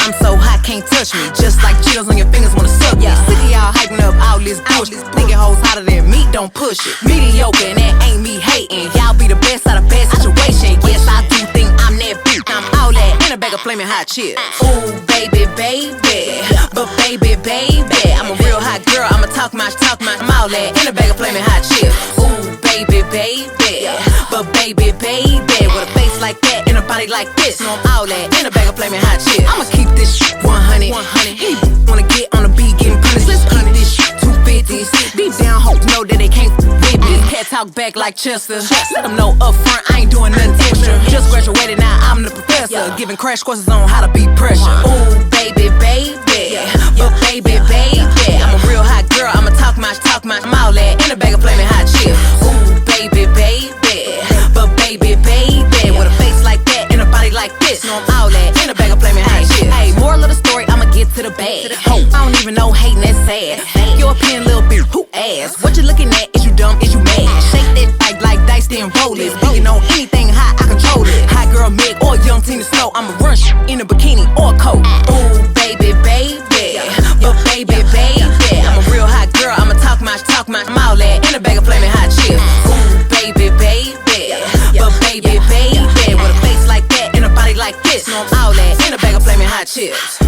I'm so hot, can't touch me. Just like Cheetos on your fingers wanna suck me. Sick of y'all hyping up all this bullshit. Thinking hoes hotter than me, don't push it. Mediocre, and that ain't me hating. Y'all be the best out of bad situation. Yes, I do think I'm that bitch. I'm all that in a bag of Flamin Hot chips. Ooh, baby, baby. But baby, baby, I'm a real hot girl. I'ma talk my, I'm all that in a bag of Flamin Hot chips. Ooh, baby, baby. But baby, baby, with a face like that and a body like this, I'm all that in a bag of Flamin Hot chips. I'ma keep this shit 100. He wanna get on the beat, getting punished. Let's keep this shit 250s. Deep down, hope know that they can't with me. Cat talk back like Chester. Let them know up front, I ain't doing nothing extra. Just graduated, now I'm the professor, giving crash courses on how to beat pressure. Ooh, baby, baby. But baby, baby, I'm a real hot girl. I'ma talk my, I'm all that in a bag of Flamin Hot chips. Ooh, baby, baby. But baby, baby, with a face like that and a body like this, I'm all that in a bag of Flamin Hot chips. Hey, moral of the story, I'ma get to the bag. Ho, I don't even know hating, that's sad. Your opinion, little bitch, who ass? What you looking at? Is you dumb? Is you mad? Shake that bike like dice, then roll it. Speaking on anything hot, I control it. Hot girl Meg or young Tina Snow, I'ma run in a bikini or a coat. Ooh, baby, baby. But baby, baby, I'm a real hot girl. I'ma talk my, I'm all that in a bag of Flamin Hot chips. Ooh, baby, baby. But baby, baby, with a face like that and a body like this, I'm all that in a bag of Flamin Hot chips.